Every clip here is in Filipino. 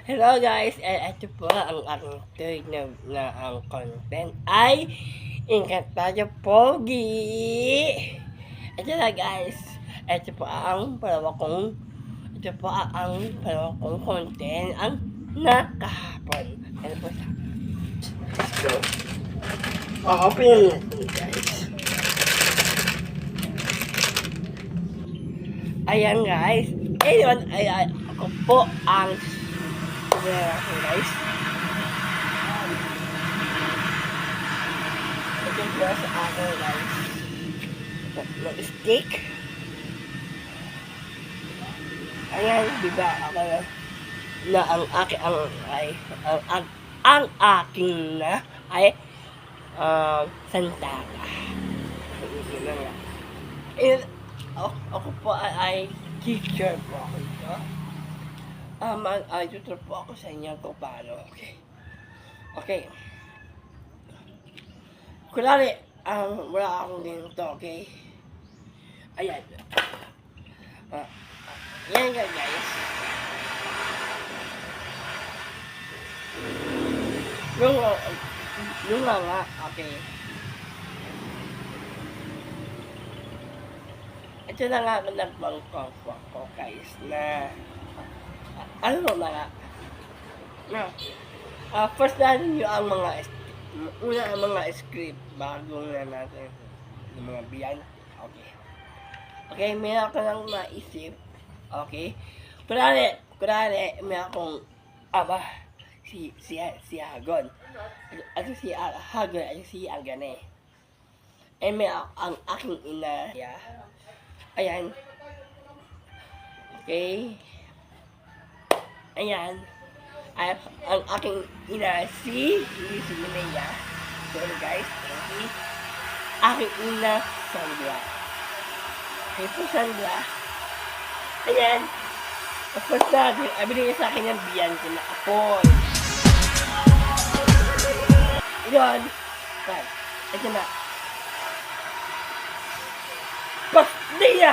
Hello guys, ito po ang aking third na ang content ay Encantado Pogi. Ito na guys, ito po ang palawa kong content ang nakahapon. Ano po siya? Let's go. Open natin guys. Ayan guys, ayun, ako po ang guys. Ito po sa akin guys. Mag-stick. Ayan, diba ako na ang aking ang aking na ay santaka. Yun na nga. Ako po ay teacher po ako ito. Tutor po ako sa inyo kung paano. Okay. Kunwari, wala akong ganito, okay? Ayan. Yan nga guys. Yung nga, okay. Ito na nga nagbangkong ko guys na ano na nga. First natin yung ang mga script bago na natin yung mga biyan. Okay, may ako lang naisip. Okay? Kunwari, may akong si Hagon. At si Hagon at si Agane. May ang aking ina. Ayan. Okay. Ayan. Ang aking ina si Minaya. Sorry guys. Aking ina, Sandra. Okay po, Sandra. Ayan. Tapos na, binigay sa akin yung biyan ko na apoy. Yun. Ito na. Pasdiya!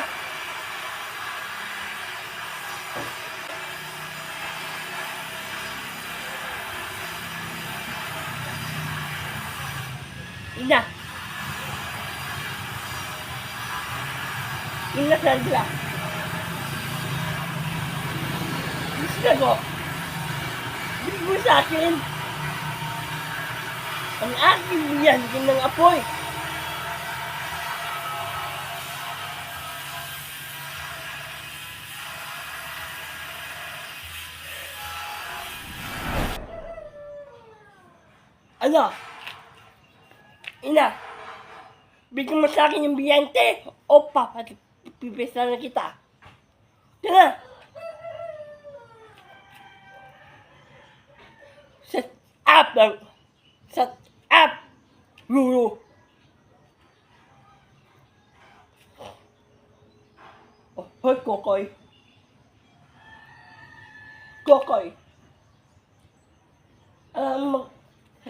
Ina. Ina Sandra. Gusto ko. Bigay mo sa akin. Ang aking biyan ko ng apoy. Ano? Ina, bigyan mo sa akin yung biyante o papipisa na kita. Tara! Set up! Lulu! Hoy, Kokoy!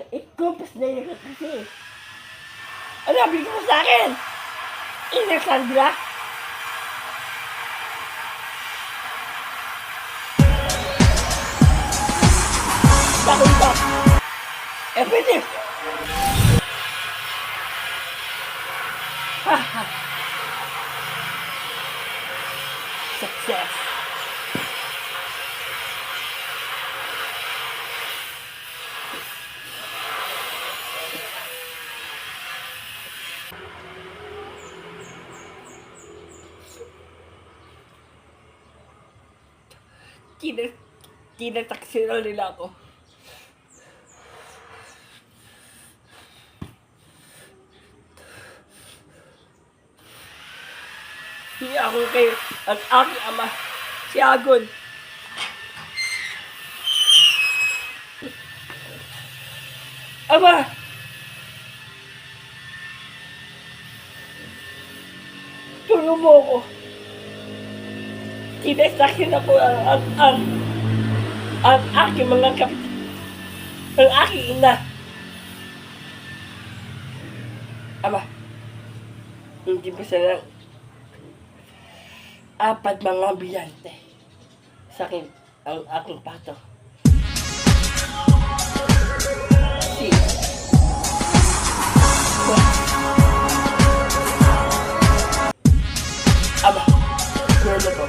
Ikupas na yun kasi. Ano, bigyan mo sa akin? Ina Sandra? Bakit ito? Pwede. Success. Tinataksiral nila ako. Hindi ako kayo ang aking ama, si Agon. Ama! Tulong mo ako. Tinasakyan ako ang aking mga kapatid. Ang aking ina. Ama, hindi ba sana 4 mga biyante sa akin ang aking pato. Six. Aba, ano to?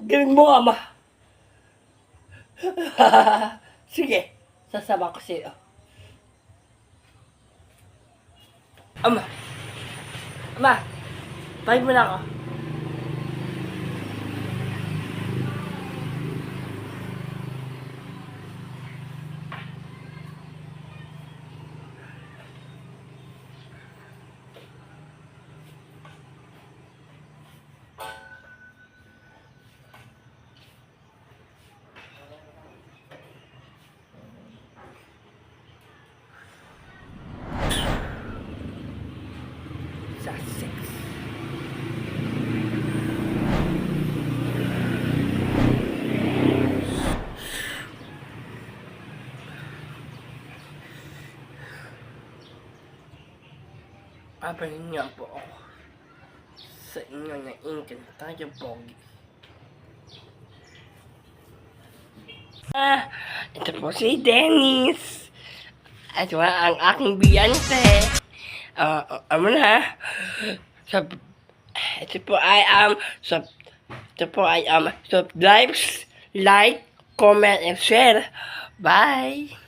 Galing mo, ama. Sige, sasama ko sa'yo. Ama. Ama, pahig mo na ako. Sa 6. Papahin niya po ako sa inyo na tayo pogi. Ito po si Dennis. At ang aking biyante. Ano na? Ito po ay subscribe, like, comment, and share. Bye!